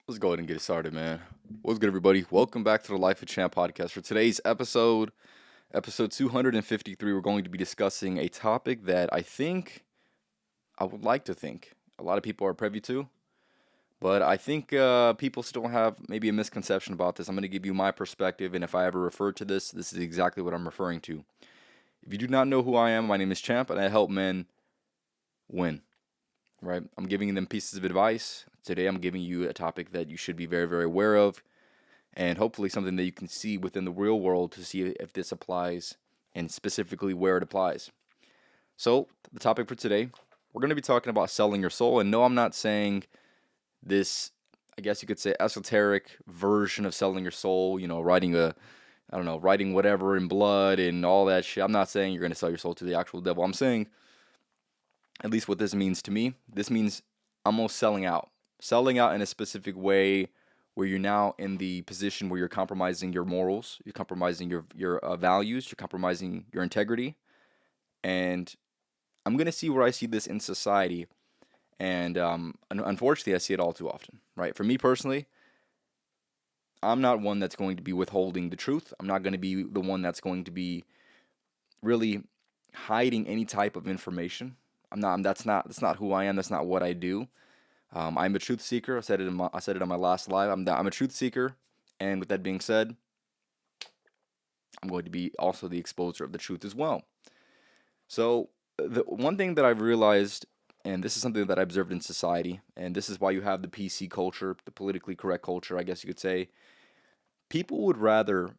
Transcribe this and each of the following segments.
Let's go ahead and get it started, man. What's good, everybody? Welcome back to the Life of Champ podcast. For today's episode 253, we're going to be discussing a topic that I would like to think a lot of people are privy to, but I think people still have maybe a misconception about this. I'm going to give you my perspective, and if I ever refer to this is exactly what I'm referring to. If you do not know who I am, my name is Champ, and I help men win. Right? I'm giving them pieces of advice. Today, I'm giving you a topic that you should be very, very aware of, and hopefully something that you can see within the real world to see if this applies and specifically where it applies. So, the topic for today, we're going to be talking about selling your soul. And no, I'm not saying this, I guess you could say, esoteric version of selling your soul, writing whatever in blood and all that shit. I'm not saying you're going to sell your soul to the actual devil. I'm saying, at least what this means to me, this means almost selling out. Selling out in a specific way where you're now in the position where you're compromising your morals, you're compromising your values, you're compromising your integrity. And I'm going to see where I see this in society. And unfortunately, I see it all too often, right? For me personally, I'm not one that's going to be withholding the truth. I'm not going to be the one that's going to be really hiding any type of information. I'm not. That's not who I am. That's not what I do. I'm a truth seeker. I said it on my last live. I'm a truth seeker, and with that being said, I'm going to be also the exposer of the truth as well. So the one thing that I've realized, and this is something that I observed in society, and this is why you have the PC culture, the politically correct culture, I guess you could say, people would rather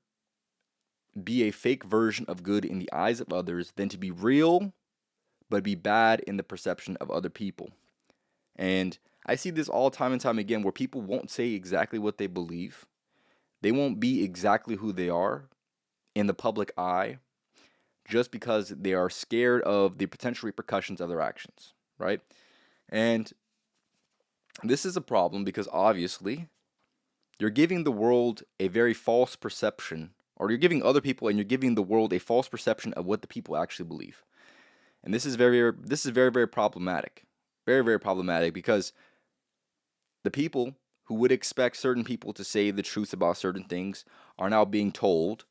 be a fake version of good in the eyes of others than to be real, but be bad in the perception of other people. And I see this all time and time again where people won't say exactly what they believe. They won't be exactly who they are in the public eye just because they are scared of the potential repercussions of their actions, right? And this is a problem because obviously you're giving the world a very false perception, or you're giving other people and you're giving the world a false perception of what the people actually believe. And this is very, very problematic. Very, very problematic because the people who would expect certain people to say the truth about certain things are now being told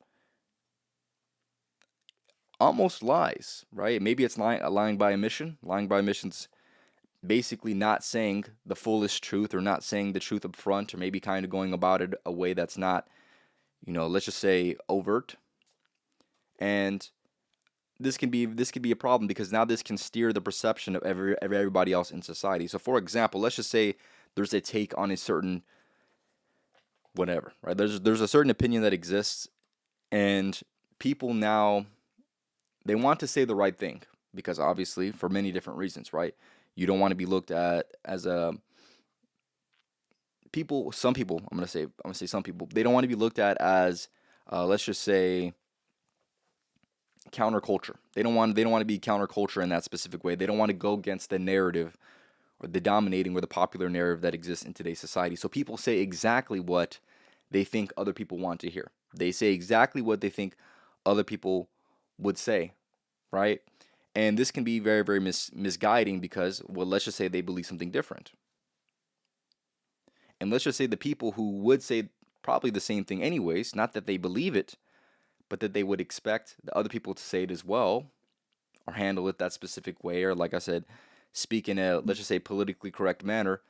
almost lies, right? Maybe it's lying by omission. Lying by omission's basically not saying the fullest truth or not saying the truth up front, or maybe kind of going about it a way that's not, let's just say overt. And this can be a problem because now this can steer the perception of everybody else in society. So for example, let's just say there's a take on a certain whatever, right? There's a certain opinion that exists, and people now they want to say the right thing because obviously for many different reasons, right? You don't want to be looked at as a people. Some people, I'm gonna say some people, they don't want to be looked at as let's just say counterculture. They don't want to be counterculture in that specific way. They don't want to go against the narrative or the dominating or the popular narrative that exists in today's society. So people say exactly what they think other people want to hear. They say exactly what they think other people would say, right? And this can be very, very misguiding because, well, let's just say they believe something different. And let's just say the people who would say probably the same thing anyways, not that they believe it, but that they would expect the other people to say it as well or handle it that specific way, or like I said, speak in a, let's just say, politically correct manner.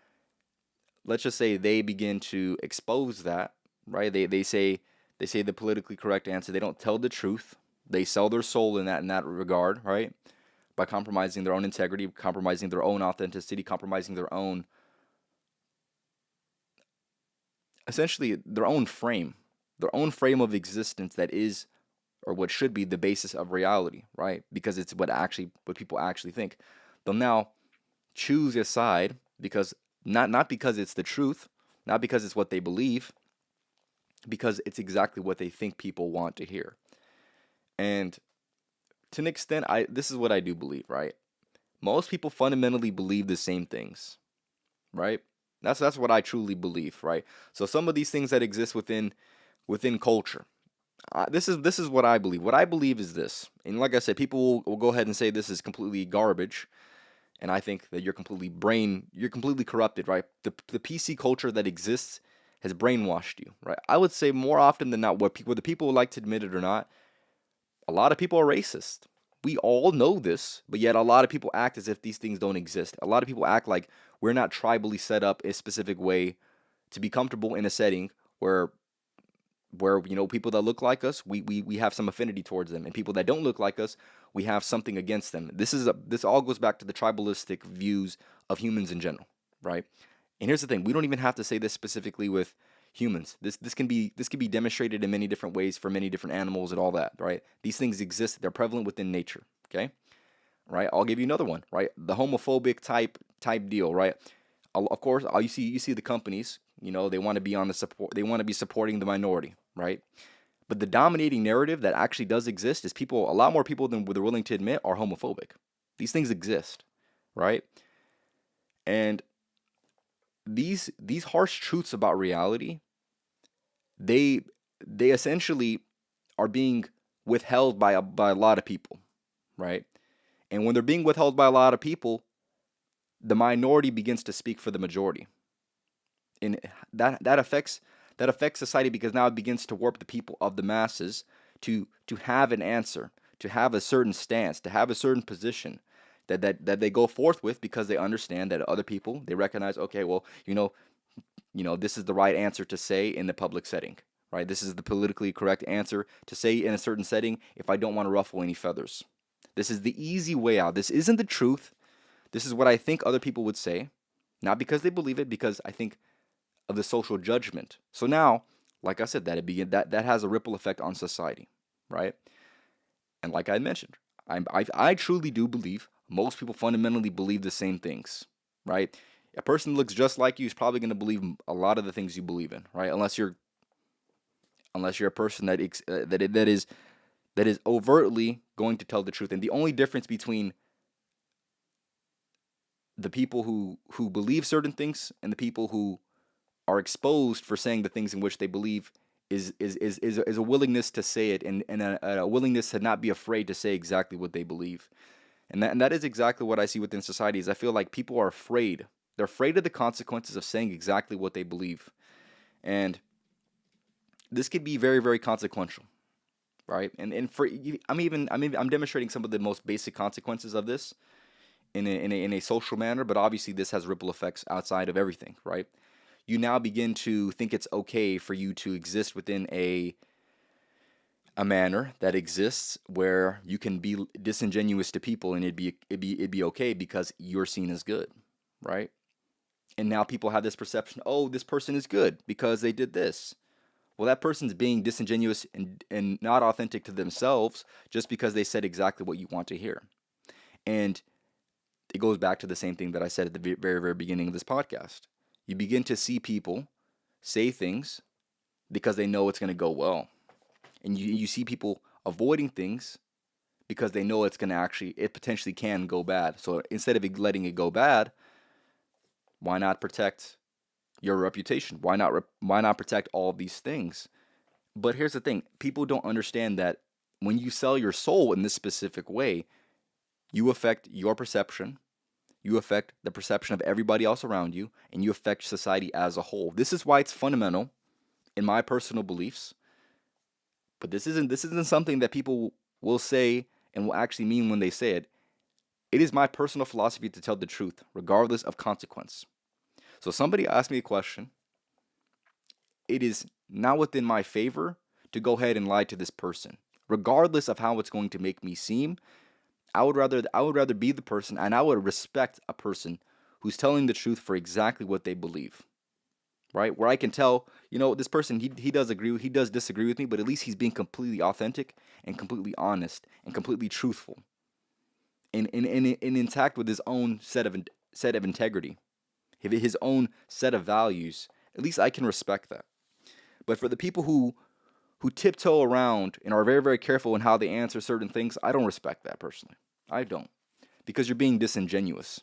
Let's just say they begin to expose that, right? They say the politically correct answer. They don't tell the truth. They sell their soul in that regard, right? By compromising their own integrity, compromising their own authenticity, compromising their own, essentially their own frame of existence that is, or what should be, the basis of reality, right? Because it's what people actually think. They'll now choose a side because not because it's the truth, not because it's what they believe, because it's exactly what they think people want to hear. And to an extent, this is what I do believe, right? Most people fundamentally believe the same things, right? That's what I truly believe, right? So some of these things that exist within culture, this is what I believe. What I believe is this, and like I said, people will go ahead and say this is completely garbage, And I think that you're completely corrupted, right? The PC culture that exists has brainwashed you, right? I would say more often than not, whether people would like to admit it or not, a lot of people are racist. We all know this, but yet a lot of people act as if these things don't exist. A lot of people act like we're not tribally set up a specific way to be comfortable in a setting where people that look like us, we have some affinity towards them, and people that don't look like us, we have something against them. This all goes back to the tribalistic views of humans in general, right? And here's the thing: we don't even have to say this specifically with humans. This can be demonstrated in many different ways for many different animals and all that, right? These things exist; they're prevalent within nature. Okay, right? I'll give you another one, right? The homophobic type deal, right? Of course, you see the companies, they want to be on the support, they want to be supporting the minority, right? But the dominating narrative that actually does exist is a lot more people than they're willing to admit are homophobic. These things exist, right? And these harsh truths about reality, they they essentially are being withheld by a lot of people, right? And when they're being withheld by a lot of people, the minority begins to speak for the majority. And that affects society, because now it begins to warp the people of the masses to have an answer, to have a certain stance, to have a certain position that they go forth with, because they understand that other people, they recognize, okay, well, this is the right answer to say in the public setting, right? This is the politically correct answer to say in a certain setting if I don't want to ruffle any feathers. This is the easy way out. This isn't the truth. This is what I think other people would say, not because they believe it, because I think of the social judgment. So now, like I said, that has a ripple effect on society, right? And like I mentioned, I truly do believe most people fundamentally believe the same things, right? A person that looks just like you is probably going to believe a lot of the things you believe in, right? Unless you're a person that is overtly going to tell the truth. And the only difference between the people who believe certain things and the people who are exposed for saying the things in which they believe is a willingness to say it, and a willingness to not be afraid to say exactly what they believe. And that is exactly what I see within society. Is I feel like people are afraid. They're afraid of the consequences of saying exactly what they believe. And this could be very, very consequential, right? And I'm demonstrating some of the most basic consequences of this in a social manner, but obviously this has ripple effects outside of everything, right? You now begin to think it's okay for you to exist within a manner that exists where you can be disingenuous to people, and it'd be okay because you're seen as good, right? And now people have this perception, oh, this person is good because they did this. Well, that person's being disingenuous and not authentic to themselves just because they said exactly what you want to hear. And it goes back to the same thing that I said at the very, very beginning of this podcast. You begin to see people say things because they know it's going to go well. And you see people avoiding things because they know it potentially can go bad. So instead of letting it go bad, why not protect your reputation? Why not protect all of these things? But here's the thing: people don't understand that when you sell your soul in this specific way, you affect your perception, you affect the perception of everybody else around you, and you affect society as a whole. This is why it's fundamental in my personal beliefs. But this isn't something that people will say and will actually mean when they say it. It is my personal philosophy to tell the truth, regardless of consequence. So somebody asked me a question. It is not within my favor to go ahead and lie to this person, regardless of how it's going to make me seem. I would rather be the person, and I would respect a person who's telling the truth for exactly what they believe. Right? Where I can tell, this person, he does disagree with me, but at least he's being completely authentic and completely honest and completely truthful, and intact with his own set of integrity, his own set of values. At least I can respect that. But for the people who tiptoe around and are very, very careful in how they answer certain things, I don't respect that personally. I don't. Because you're being disingenuous.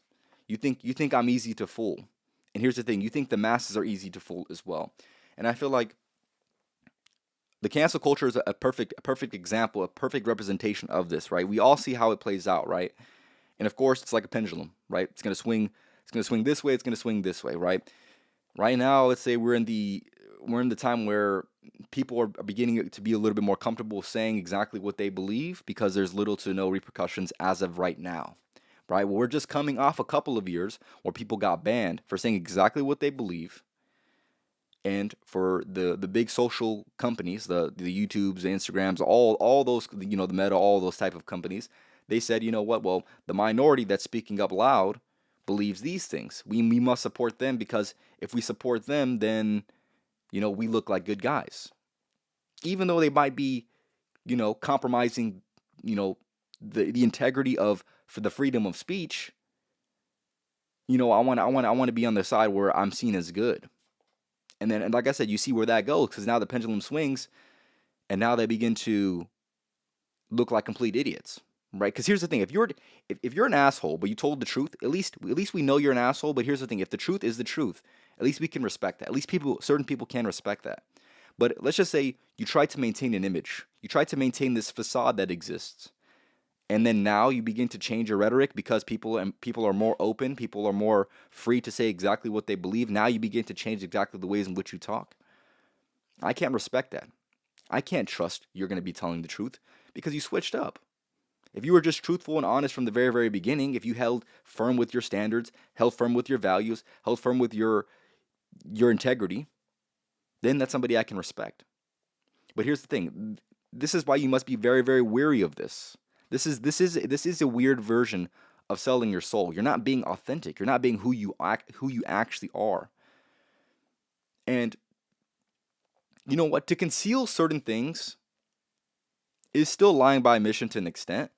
You think I'm easy to fool. And here's the thing, you think the masses are easy to fool as well. And I feel like the cancel culture is a perfect example, a perfect representation of this, right? We all see how it plays out, right? And of course, it's like a pendulum, right? It's going to swing this way, it's going to swing this way, right? Right now, let's say we're in the time where people are beginning to be a little bit more comfortable saying exactly what they believe because there's little to no repercussions as of right now. Right? Well, we're just coming off a couple of years where people got banned for saying exactly what they believe, and for the big social companies, the YouTubes, the Instagrams, all those, the Meta, all those type of companies, they said, you know what? Well, the minority that's speaking up loud believes these things. We must support them because if we support them, then we look like good guys, even though they might be compromising the integrity of for the freedom of speech. I want to be on the side where I'm seen as good. And like I said, you see where that goes because now the pendulum swings, and now they begin to look like complete idiots, right? Because here's the thing: if you're an asshole, but you told the truth, at least we know you're an asshole. But here's the thing: if the truth is the truth, at least we can respect that. At least certain people can respect that. But let's just say you try to maintain an image, you try to maintain this facade that exists, and then now you begin to change your rhetoric because people are more open, people are more free to say exactly what they believe. Now you begin to change exactly the ways in which you talk. I can't respect that. I can't trust you're going to be telling the truth because you switched up. If you were just truthful and honest from the very, very beginning, if you held firm with your standards, held firm with your values, held firm with your integrity, then that's somebody I can respect. But here's the thing: this is why you must be very, very wary of this. This is a weird version of selling your soul. You're not being authentic. You're not being who you actually are. And you know what? To conceal certain things is still lying by omission to an extent.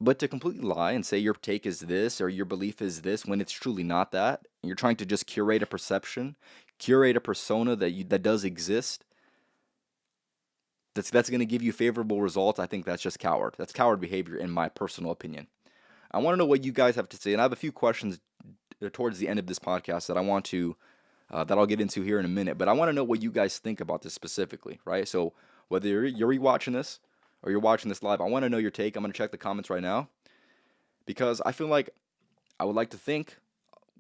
But to completely lie and say your take is this or your belief is this when it's truly not that, and you're trying to just curate a perception, curate a persona that does exist, that's going to give you favorable results. I think that's just coward. That's coward behavior, in my personal opinion. I want to know what you guys have to say, and I have a few questions towards the end of this podcast that I want to that I'll get into here in a minute. But I want to know what you guys think about this specifically, right? So whether you're rewatching this or you're watching this live, I want to know your take. I'm going to check the comments right now because I feel like I would like to think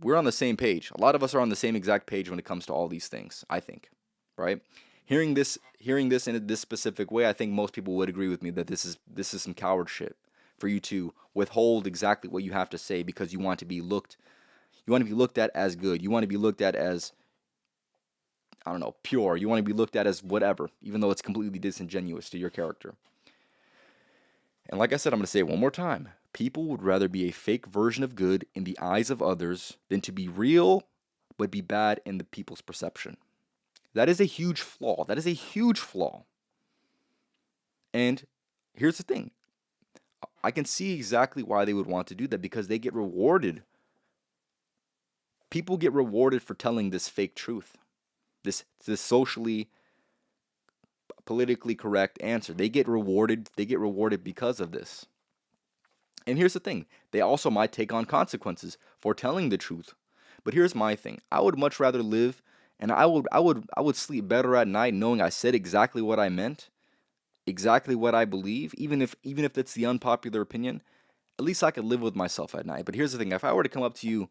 we're on the same page. A lot of us are on the same exact page when it comes to all these things, I think, right? Hearing this in this specific way, I think most people would agree with me that this is some coward shit for you to withhold exactly what you have to say because you want to be looked at as good. You want to be looked at as, I don't know, pure. You want to be looked at as whatever, even though it's completely disingenuous to your character. And like I said, I'm going to say it one more time. People would rather be a fake version of good in the eyes of others than to be real but be bad in the people's perception. That is a huge flaw. That is a huge flaw. And here's the thing. I can see exactly why they would want to do that because they get rewarded. People get rewarded for telling this fake truth, this socially, politically correct answer. They get rewarded. They get rewarded because of this. And here's the thing. They also might take on consequences for telling the truth. But here's my thing. I would much rather live, and I would sleep better at night knowing I said exactly what I meant, exactly what I believe, even if it's the unpopular opinion. At least I could live with myself at night. But here's the thing: if I were to come up to you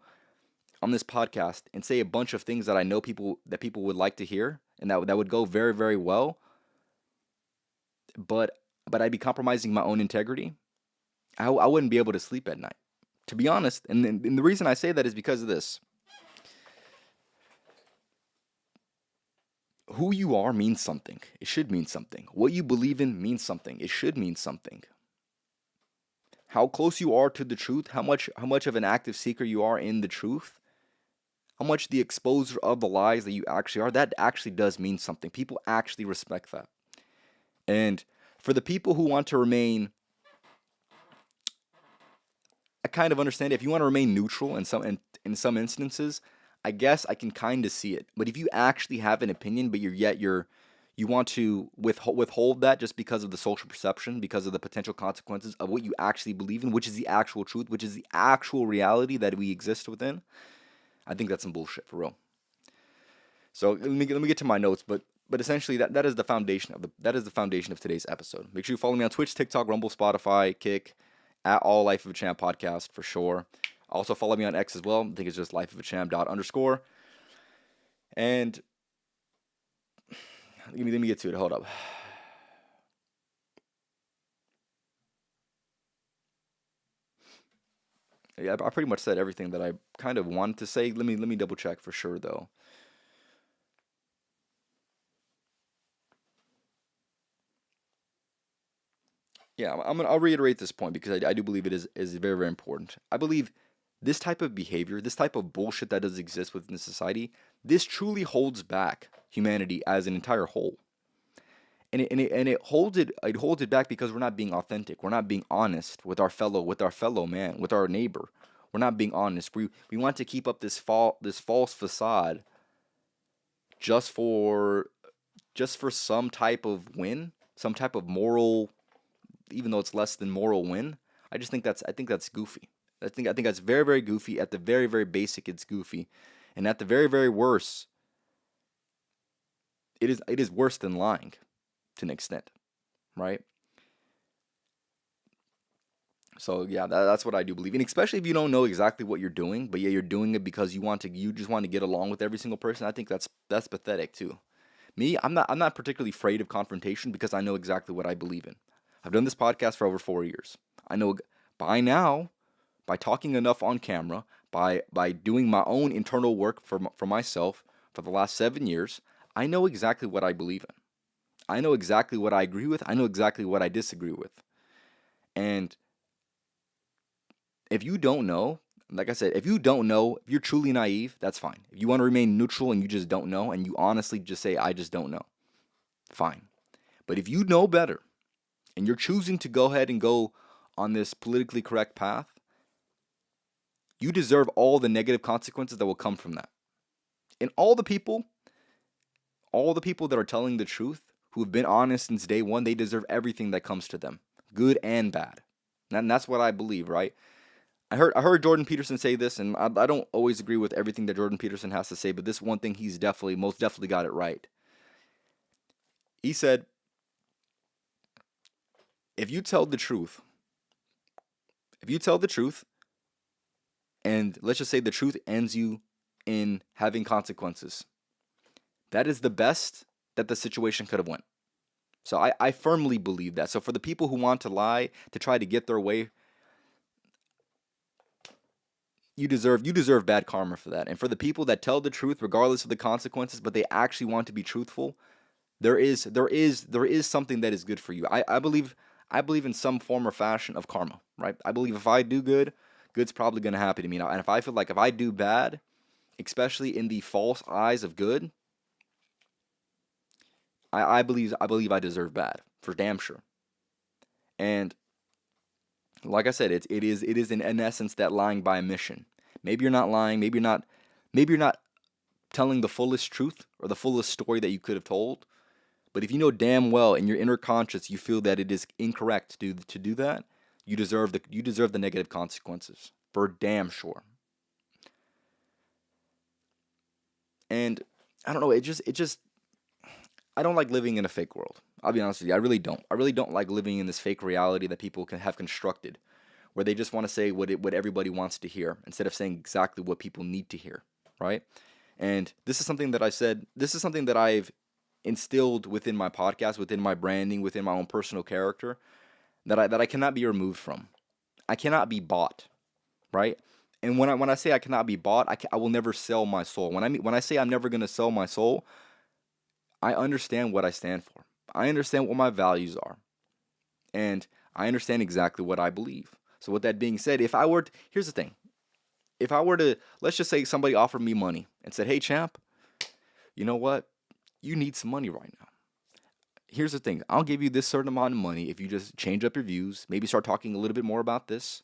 on this podcast and say a bunch of things that I know people would like to hear, and that would go very, very well, but I'd be compromising my own integrity, I wouldn't be able to sleep at night. To be honest, and the reason I say that is because of this. Who you are means something. It should mean something. What you believe in means something. It should mean something. How close you are to the truth, how much of an active seeker you are in the truth, how much the exposure of the lies that you actually are, that actually does mean something. People actually respect that. And for the people who want to remain, I kind of understand it. If you want to remain neutral in some instances, I guess I can kind of see it. But if you actually have an opinion, but you want to withhold that just because of the social perception, because of the potential consequences of what you actually believe in, which is the actual truth, which is the actual reality that we exist within, I think that's some bullshit for real. So let me get to my notes, but essentially that is the foundation of today's episode. Make sure you follow me on Twitch, TikTok, Rumble, Spotify, Kick, at all Life of a Champ podcast for sure. Also follow me on X as well. I think it's just lifeofachamp._. And let me get to it. Hold up. Yeah, I pretty much said everything that I kind of wanted to say. Let me double check for sure though. Yeah, I'll reiterate this point because I do believe it is very, very important. I believe this type of behavior, this type of bullshit that does exist within society, this truly holds back humanity as an entire whole. And it holds it back because we're not being authentic. We're not being honest with our fellow man, with our neighbor. We're not being honest. We want to keep up this false facade just for some type of win, some type of moral, even though it's less than moral win. I think that's goofy. I think that's very, very goofy. At the very, very basic, it's goofy. And at the very, very worst, it is worse than lying to an extent, right? So yeah, that's what I do believe, and especially if you don't know exactly what you're doing, but yeah, you're doing it because you just want to get along with every single person. I think that's pathetic too. Me, I'm not particularly afraid of confrontation because I know exactly what I believe in. I've done this podcast for over 4 years. I know by now, by talking enough on camera, by doing my own internal work for myself for the last 7 years, I know exactly what I believe in. I know exactly what I agree with. I know exactly what I disagree with. And if you don't know, like I said, if you don't know, if you're truly naive, that's fine. If you want to remain neutral and you just don't know, and you honestly just say, I just don't know, fine. But if you know better and you're choosing to go ahead and go on this politically correct path, you deserve all the negative consequences that will come from that. And all the people that are telling the truth, who have been honest since day one, they deserve everything that comes to them, good and bad. And that's what I believe, right? I heard Jordan Peterson say this, and I don't always agree with everything that Jordan Peterson has to say, but this one thing he's most definitely got it right. He said, if you tell the truth, if you tell the truth, and let's just say the truth ends you in having consequences, that is the best that the situation could have went. So I firmly believe that. So for the people who want to lie to try to get their way, you deserve bad karma for that. And for the people that tell the truth regardless of the consequences, but they actually want to be truthful, there is something that is good for you. I believe in some form or fashion of karma, right? I believe if I do good, good's probably going to happen to me now. And if I feel like if I do bad, especially in the false eyes of good, I believe I deserve bad for damn sure. And like I said, it is in essence that lying by omission. Maybe you're not lying. Maybe you're not telling the fullest truth or the fullest story that you could have told. But if you know damn well in your inner conscience you feel that it is incorrect to do that, you deserve the negative consequences for damn sure. And I don't know, it just I don't like living in a fake world. I'll be honest with you, I really don't. I really don't like living in this fake reality that people can have constructed, where they just want to say what everybody wants to hear instead of saying exactly what people need to hear, right? And this is something that I said. This is something that I've instilled within my podcast, within my branding, within my own personal character, that I cannot be removed from. I cannot be bought, right? And when I say I cannot be bought, I will never sell my soul. When I say I'm never gonna sell my soul, I understand what I stand for. I understand what my values are, and I understand exactly what I believe. So with that being said, here's the thing: if I were to, let's just say somebody offered me money and said, "Hey, champ, you know what? You need some money right now. Here's the thing: I'll give you this certain amount of money if you just change up your views, maybe start talking a little bit more about this,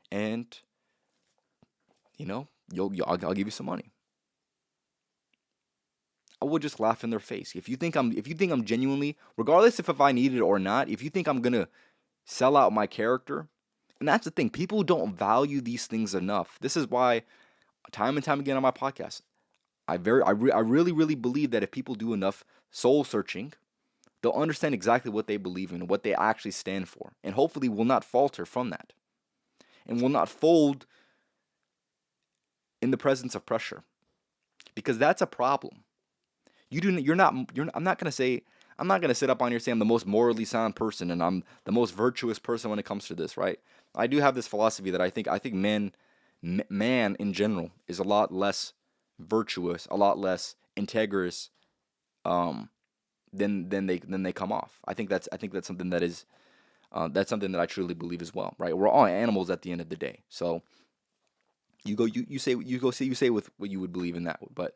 and I'll give you some money." I would just laugh in their face. If you think I'm genuinely, regardless if I need it or not, if you think I'm gonna sell out my character, and that's the thing, people don't value these things enough. This is why, time and time again on my podcast, I really really believe that if people do enough soul searching, they'll understand exactly what they believe in, what they actually stand for, and hopefully will not falter from that, and will not fold in the presence of pressure, because that's a problem. I'm not gonna say, I'm not gonna sit up on here and say I'm the most morally sound person and I'm the most virtuous person when it comes to this, right? I do have this philosophy that I think man in general is a lot less virtuous, a lot less integrous, um, than they come off. I think that's something that is that's something that I truly believe as well, right? We're all animals at the end of the day. So you say with what you would believe in that, but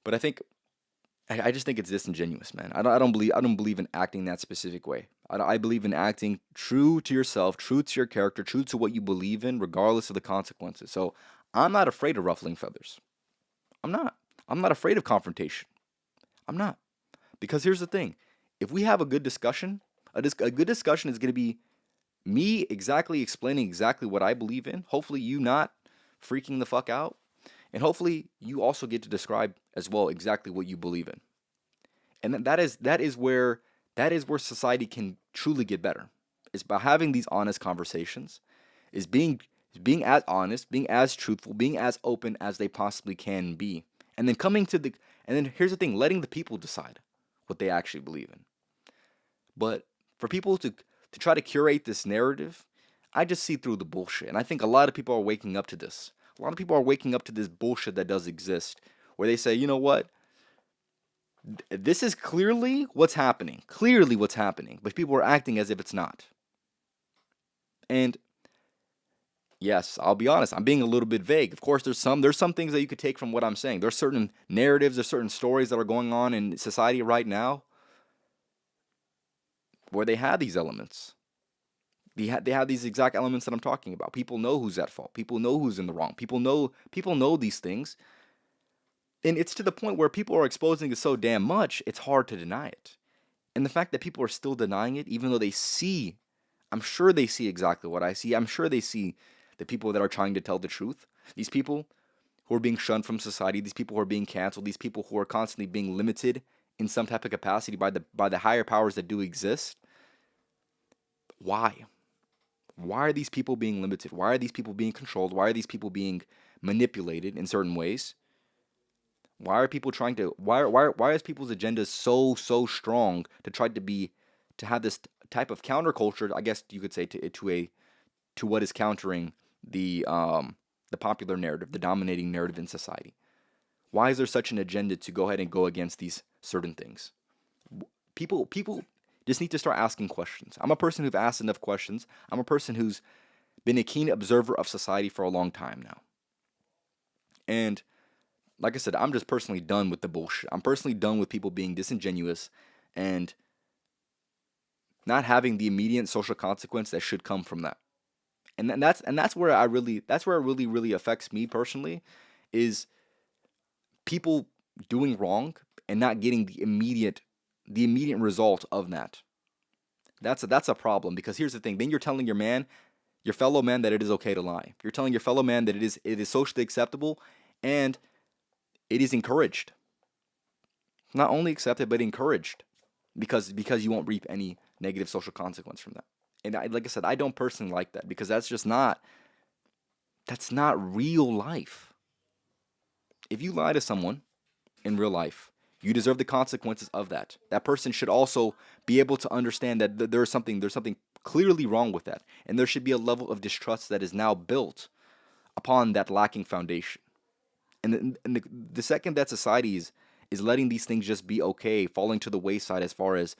I just think it's disingenuous, man. I don't believe in acting that specific way. I believe in acting true to yourself, true to your character, true to what you believe in, regardless of the consequences. So I'm not afraid of ruffling feathers. I'm not. I'm not afraid of confrontation. I'm not. Because here's the thing: if we have a good discussion, a good discussion is going to be me exactly explaining exactly what I believe in. Hopefully, you not freaking the fuck out, and hopefully, you also get to describe as well exactly what you believe in. And that is where society can truly get better. Is by having these honest conversations, is being as honest, being as truthful, being as open as they possibly can be, and then and then here's the thing: letting the people decide what they actually believe in. But for people to try to curate this narrative, I just see through the bullshit, and I think a lot of people are waking up to this. A lot of people are waking up to this bullshit that does exist, where they say, you know what? This is clearly what's happening, but people are acting as if it's not. And yes, I'll be honest, I'm being a little bit vague. Of course, there's some things that you could take from what I'm saying. There's certain narratives, there's certain stories that are going on in society right now where they have these elements. They have these exact elements that I'm talking about. People know who's at fault. People know who's in the wrong. People know these things. And it's to the point where people are exposing it so damn much, it's hard to deny it. And the fact that people are still denying it, even though I'm sure they see exactly what I see. I'm sure they see the people that are trying to tell the truth. These people who are being shunned from society, these people who are being canceled, these people who are constantly being limited in some type of capacity by the higher powers that do exist. Why? Why are these people being limited? Why are these people being controlled? Why are these people being manipulated in certain ways? Why are people trying to why is people's agenda so strong to try to have this type of counterculture, I guess you could say, to what is countering the popular narrative, the dominating narrative in society? Why is there such an agenda to go ahead and go against these certain things? People just need to start asking questions. I'm a person who've asked enough questions. I'm a person who's been a keen observer of society for a long time now. And like I said, I'm just personally done with the bullshit. I'm personally done with people being disingenuous and not having the immediate social consequence that should come from that. And that's where it really affects me personally, is people doing wrong and not getting the immediate result of that. That's a problem, because here's the thing. Then you're telling your fellow man, that it is okay to lie. You're telling your fellow man that it is socially acceptable, and it is encouraged. Not only accepted, but encouraged, because you won't reap any negative social consequence from that. And like I said, I don't personally like that, because that's not real life. If you lie to someone in real life, you deserve the consequences of that. That person should also be able to understand that there's something clearly wrong with that, and there should be a level of distrust that is now built upon that lacking foundation. And the second that society is letting these things just be okay, falling to the wayside, as far as,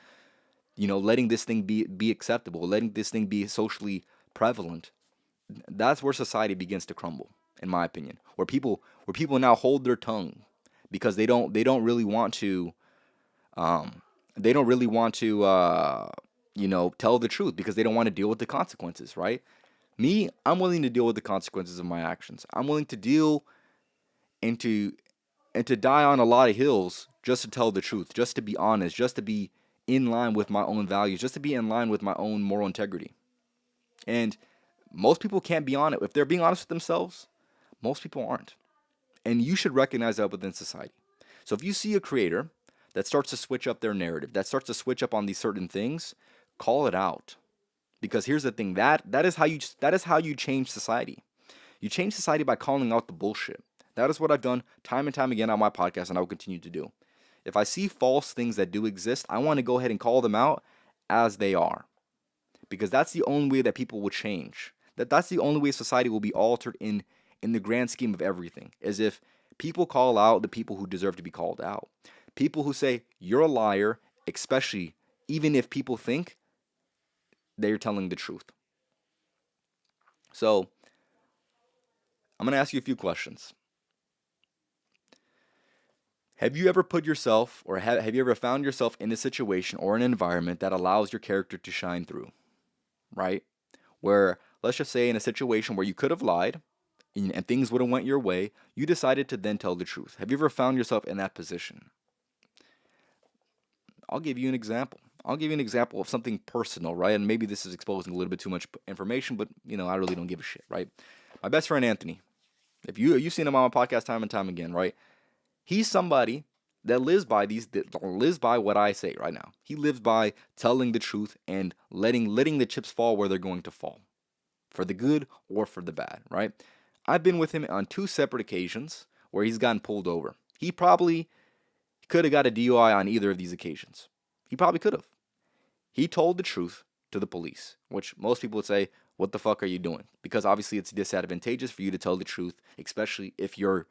letting this thing be acceptable, letting this thing be socially prevalent, that's where society begins to crumble, in my opinion. Where people now hold their tongue, because they don't really want to um they don't really want to tell the truth, because they don't want to deal with the consequences, right? Me, I'm willing to deal with the consequences of my actions. I'm willing to deal and to die on a lot of hills just to tell the truth, just to be honest, just to be in line with my own values, just to be in line with my own moral integrity. And most people can't be honest. If they're being honest with themselves, most people aren't. And you should recognize that within society. So if you see a creator that starts to switch up their narrative, that starts to switch up on these certain things, call it out. Because here's the thing, that is how you change society. You change society by calling out the bullshit. That is what I've done time and time again on my podcast, and I will continue to do. If I see false things that do exist, I want to go ahead and call them out as they are. Because that's the only way that people will change. That's the only way society will be altered in the grand scheme of everything. As if people call out the people who deserve to be called out. People who say, you're a liar, especially even if people think they're telling the truth. So, I'm going to ask you a few questions. Have you ever put yourself, or have you ever found yourself in a situation or an environment that allows your character to shine through? Right? Where, let's just say in a situation where you could have lied, and things would have went your way, you decided to then tell the truth. Have you ever found yourself in that position? I'll give you an example. I'll give you an example of something personal, right? And maybe this is exposing a little bit too much information, but I really don't give a shit, right? My best friend Anthony, if you've seen him on my podcast time and time again, right? He's somebody that lives by what I say right now. He lives by telling the truth and letting the chips fall where they're going to fall, for the good or for the bad, right? I've been with him on 2 separate occasions where he's gotten pulled over. He probably could have got a DUI on either of these occasions. He probably could have. He told the truth to the police, which most people would say, what the fuck are you doing? Because obviously it's disadvantageous for you to tell the truth, especially if you're,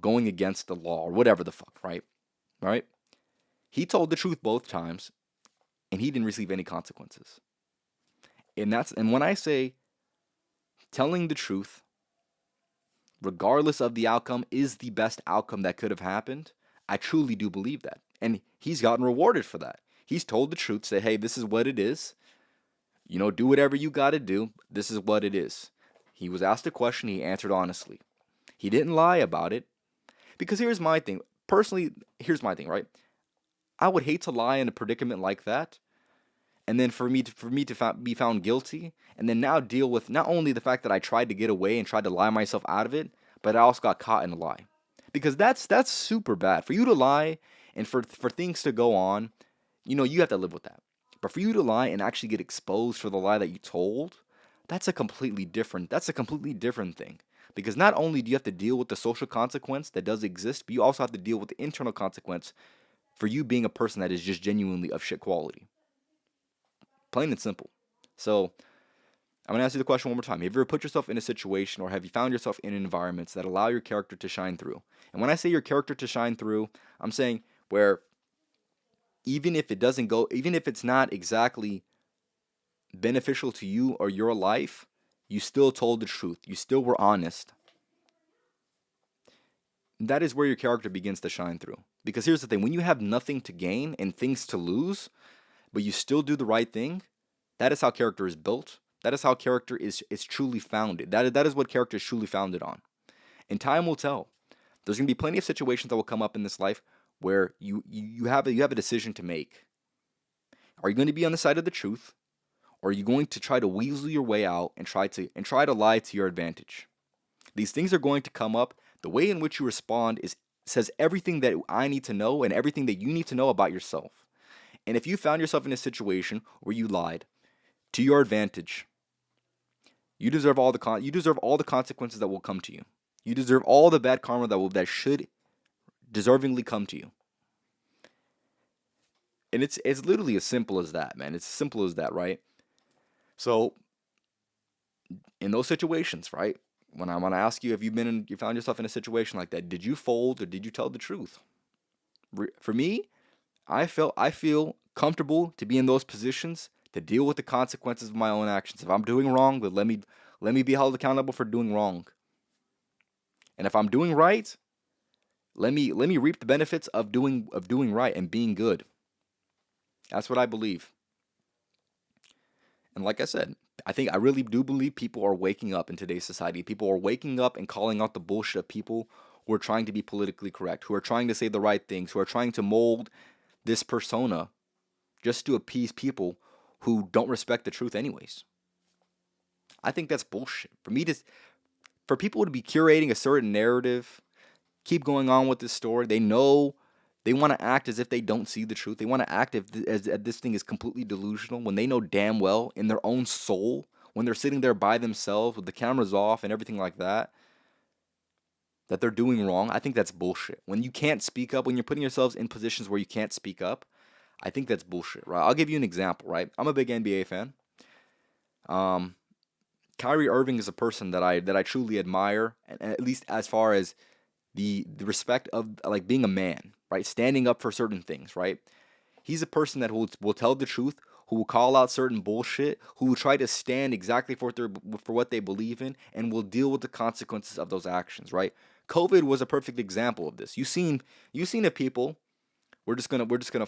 going against the law or whatever the fuck, right? Right? He told the truth both times, and he didn't receive any consequences. And when I say telling the truth, regardless of the outcome, is the best outcome that could have happened, I truly do believe that. And he's gotten rewarded for that. He's told the truth, say, hey, this is what it is. Do whatever you got to do. This is what it is. He was asked a question, he answered honestly. He didn't lie about it. Because here's my thing. Personally, here's my thing, right? I would hate to lie in a predicament like that, and then for me to be found guilty, and then now deal with not only the fact that I tried to get away and tried to lie myself out of it, but I also got caught in a lie. Because that's super bad. For you to lie and for things to go on, you have to live with that. But for you to lie and actually get exposed for the lie that you told, that's a completely different thing. Because not only do you have to deal with the social consequence that does exist, but you also have to deal with the internal consequence for you being a person that is just genuinely of shit quality. Plain and simple. So, I'm going to ask you the question one more time. Have you ever put yourself in a situation, or have you found yourself in environments that allow your character to shine through? And when I say your character to shine through, I'm saying where even if it's not exactly beneficial to you or your life, you still told the truth. You still were honest. That is where your character begins to shine through. Because here's the thing, when you have nothing to gain and things to lose, but you still do the right thing, that is how character is built. That is how character is truly founded. That is what character is truly founded on. And time will tell. There's going to be plenty of situations that will come up in this life where you have a decision to make. Are you going to be on the side of the truth, or are you going to try to weasel your way out and try to lie to your advantage? These things are going to come up. The way in which you respond says everything that I need to know and everything that you need to know about yourself. And if you found yourself in a situation where you lied to your advantage, you deserve all the consequences that will come to you. You deserve all the bad karma that should deservingly come to you. And it's literally as simple as that, man. It's as simple as that, right? So, in those situations, right? When I want to ask you, you found yourself in a situation like that, did you fold or did you tell the truth? For me, I feel comfortable to be in those positions to deal with the consequences of my own actions. If I'm doing wrong, then let me be held accountable for doing wrong. And if I'm doing right, let me reap the benefits of doing right and being good. That's what I believe. And like I said, I really do believe people are waking up in today's society. People are waking up and calling out the bullshit of people who are trying to be politically correct, who are trying to say the right things, who are trying to mold this persona just to appease people who don't respect the truth anyways. I think that's bullshit. For people to be curating a certain narrative, keep going on with this story, they know They want to act as if they don't see the truth. They want to act as this thing is completely delusional when they know damn well in their own soul, when they're sitting there by themselves with the cameras off and everything like that, that they're doing wrong. I think that's bullshit. When you can't speak up, when you're putting yourselves in positions where you can't speak up, I think that's bullshit, right? I'll give you an example, right? I'm a big NBA fan. Kyrie Irving is a person that I truly admire, and at least as far as the respect of like being a man, right? Standing up for certain things, right? He's a person that will tell the truth, who will call out certain bullshit, who will try to stand exactly for what they believe in, and will deal with the consequences of those actions, right? COVID was a perfect example of this. You've seen if people we're just gonna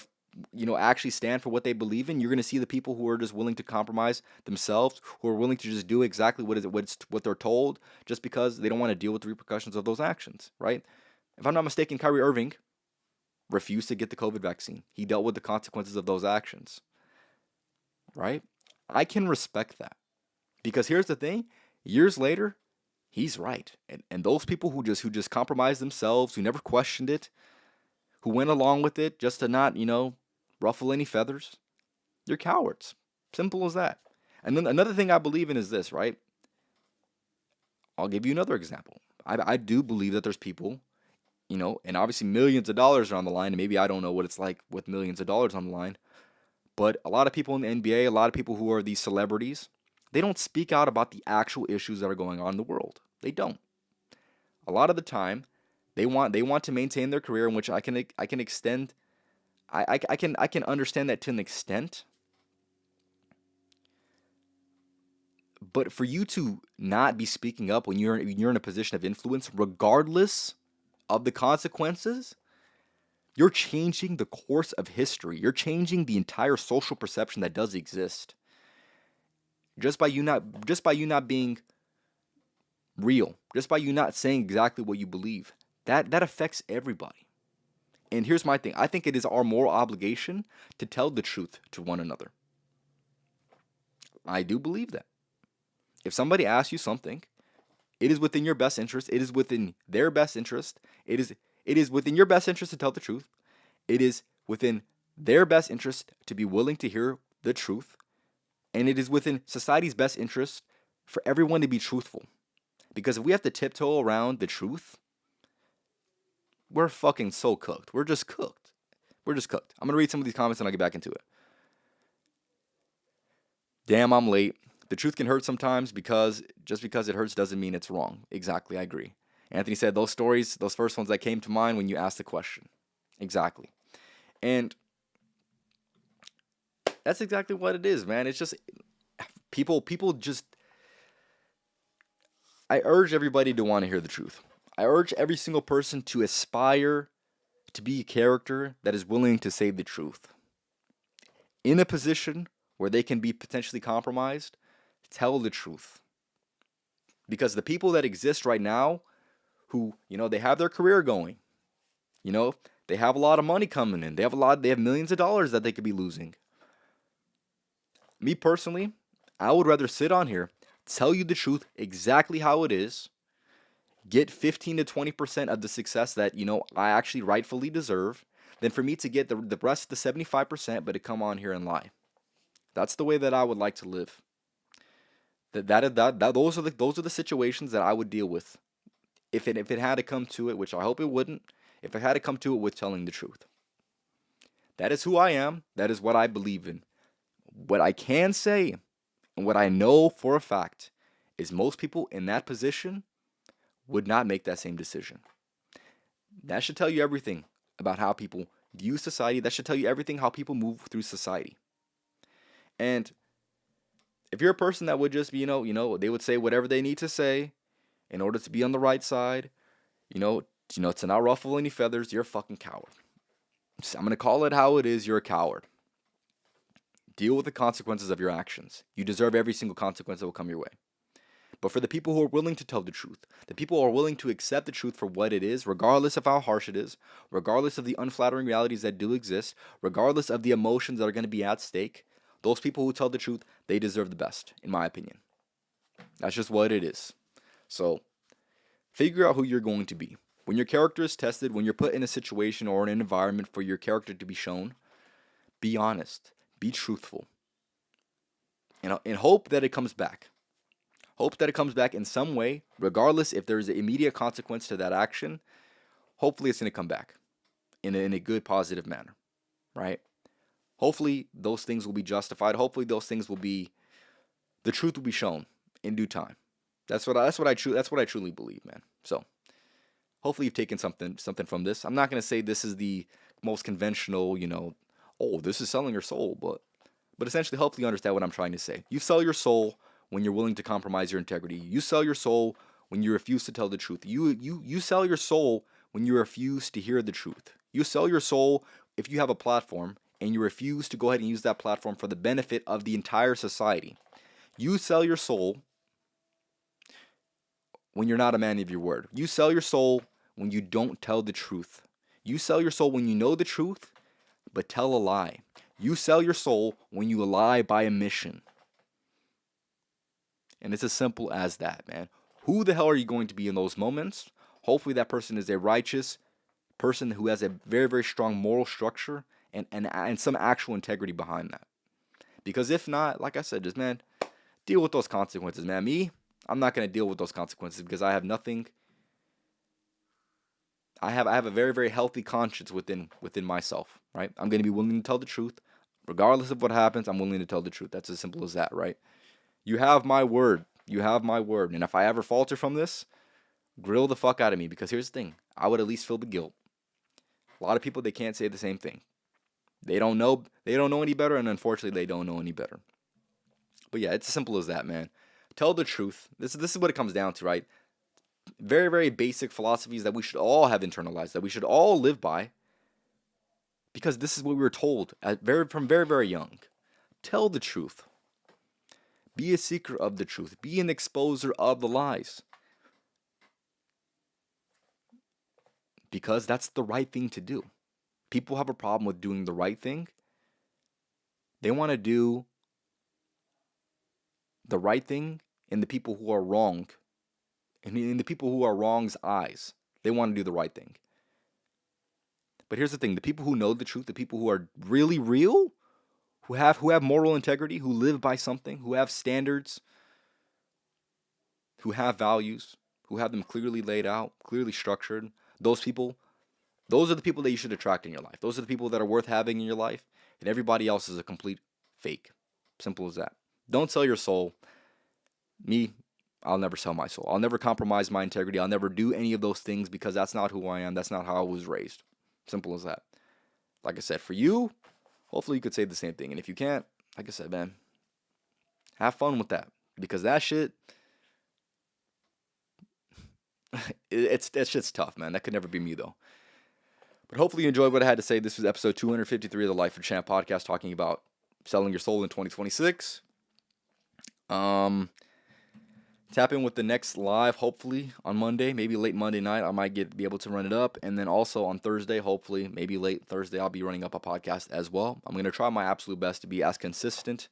actually stand for what they believe in. You're gonna see the people who are just willing to compromise themselves, who are willing to just do exactly what they're told, just because they don't want to deal with the repercussions of those actions, right? If I'm not mistaken, Kyrie Irving refused to get the COVID vaccine. He dealt with the consequences of those actions, right? I can respect that because here's the thing: years later, he's right, and those people who just compromised themselves, who never questioned it, who went along with it just to not ruffle any feathers, you're cowards. Simple as that. And then another thing I believe in is this, right? I'll give you another example. I do believe that there's people, and obviously millions of dollars are on the line, and maybe I don't know what it's like with millions of dollars on the line, but a lot of people in the NBA, a lot of people who are these celebrities, they don't speak out about the actual issues that are going on in the world. They don't. A lot of the time, they want to maintain their career, in which I can extend. I can understand that to an extent. But for you to not be speaking up when you're in a position of influence, regardless of the consequences, you're changing the course of history. You're changing the entire social perception that does exist. Just by you not being real, just by you not saying exactly what you believe, that affects everybody. And here's my thing. I think it is our moral obligation to tell the truth to one another. I do believe that. If somebody asks you something, it is within your best interest. It is within their best interest. It is within your best interest to tell the truth. It is within their best interest to be willing to hear the truth. And it is within society's best interest for everyone to be truthful. Because if we have to tiptoe around the truth, we're fucking so cooked. We're just cooked. We're just cooked. I'm going to read some of these comments and I'll get back into it. Damn, I'm late. The truth can hurt sometimes because just because it hurts doesn't mean it's wrong. Exactly, I agree. Anthony said those stories, those first ones that came to mind when you asked the question. Exactly. And that's exactly what it is, man. It's just people just I urge everybody to want to hear the truth. I urge every single person to aspire to be a character that is willing to say the truth. In a position where they can be potentially compromised, tell the truth. Because the people that exist right now, who, they have their career going, they have a lot of money coming in, they have millions of dollars that they could be losing. Me personally, I would rather sit on here, tell you the truth exactly how it is, get 15 to 20% of the success that, I actually rightfully deserve, than for me to get the rest of the 75%, but to come on here and lie. That's the way that I would like to live. Those are the situations that I would deal with if it had to come to it, which I hope it wouldn't. If it had to come to it with telling the truth, that is who I am. That is what I believe in. What I can say, and what I know for a fact, is most people in that position would not make that same decision. That should tell you everything about how people view society. That should tell you everything how people move through society. And if you're a person that would just be, they would say whatever they need to say in order to be on the right side, to not ruffle any feathers, you're a fucking coward. I'm going to call it how it is. You're a coward. Deal with the consequences of your actions. You deserve every single consequence that will come your way. But for the people who are willing to tell the truth, the people who are willing to accept the truth for what it is, regardless of how harsh it is, regardless of the unflattering realities that do exist, regardless of the emotions that are going to be at stake, those people who tell the truth, they deserve the best, in my opinion. That's just what it is. So, figure out who you're going to be. When your character is tested, when you're put in a situation or in an environment for your character to be shown, be honest, be truthful, and hope that it comes back. Hope that it comes back in some way, regardless if there's an immediate consequence to that action. Hopefully, it's going to come back in a good, positive manner, right? Hopefully, those things will be justified. Hopefully, the truth will be shown in due time. That's what I truly believe, man. So, hopefully, you've taken something from this. I'm not going to say this is the most conventional, oh, this is selling your soul, but essentially, hopefully, you understand what I'm trying to say. You sell your soul when you're willing to compromise your integrity. You sell your soul when you refuse to tell the truth. You sell your soul when you refuse to hear the truth. You sell your soul if you have a platform and you refuse to go ahead and use that platform for the benefit of the entire society. You sell your soul when you're not a man of your word. You sell your soul when you don't tell the truth. You sell your soul when you know the truth, but tell a lie. You sell your soul when you lie by omission. And it's as simple as that, man. Who the hell are you going to be in those moments? Hopefully that person is a righteous person who has a very, very strong moral structure and some actual integrity behind that. Because if not, like I said, just, man, deal with those consequences, man. I'm not going to deal with those consequences because I have nothing. I have a very, very healthy conscience within myself, right? I'm going to be willing to tell the truth. Regardless of what happens, I'm willing to tell the truth. That's as simple as that, right? You have my word. You have my word. And if I ever falter from this, grill the fuck out of me. Because here's the thing. I would at least feel the guilt. A lot of people, they can't say the same thing. They don't know any better, and unfortunately, they don't know any better. But yeah, it's as simple as that, man. Tell the truth. This is what it comes down to, right? Very, very basic philosophies that we should all have internalized, that we should all live by. Because this is what we were told from very, very young. Tell the truth. Be a seeker of the truth. Be an exposer of the lies. Because that's the right thing to do. People have a problem with doing the right thing. They want to do the right thing in the people who are wrong. In the people who are wrong's eyes. They want to do the right thing. But here's the thing. The people who know the truth, the people who are really real, who have moral integrity, who live by something, who have standards, who have values, who have them clearly laid out, clearly structured, those are the people that you should attract in your life. Those are the people that are worth having in your life, and everybody else is a complete fake. Simple as that. Don't sell your soul. I'll never sell my soul. I'll never compromise my integrity. I'll never do any of those things because that's not who I am. That's not how I was raised. Simple as that. Like I said, for you, hopefully you could say the same thing. And if you can't, like I said, man, have fun with that. Because that shit, that shit's tough, man. That could never be me, though. But hopefully you enjoyed what I had to say. This was episode 253 of the Life of Champ podcast, talking about selling your soul in 2026. Tap in with the next live, hopefully, on Monday, maybe late Monday night. I might be able to run it up. And then also on Thursday, hopefully, maybe late Thursday, I'll be running up a podcast as well. I'm going to try my absolute best to be as consistent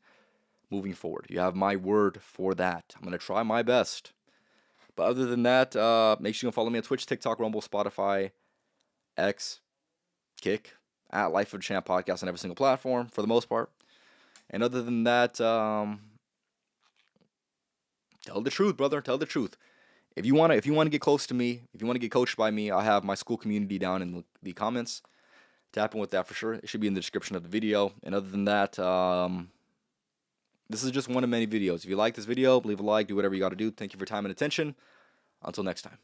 moving forward. You have my word for that. I'm going to try my best. But other than that, make sure you follow me on Twitch, TikTok, Rumble, Spotify, X, Kick, at Life of Champ podcast on every single platform for the most part. And other than that, tell the truth, brother. Tell the truth. If you want to get close to me, if you want to get coached by me, I'll have my school community down in the comments. Tap in with that for sure. It should be in the description of the video. And other than that, this is just one of many videos. If you like this video, leave a like, do whatever you got to do. Thank you for your time and attention. Until next time.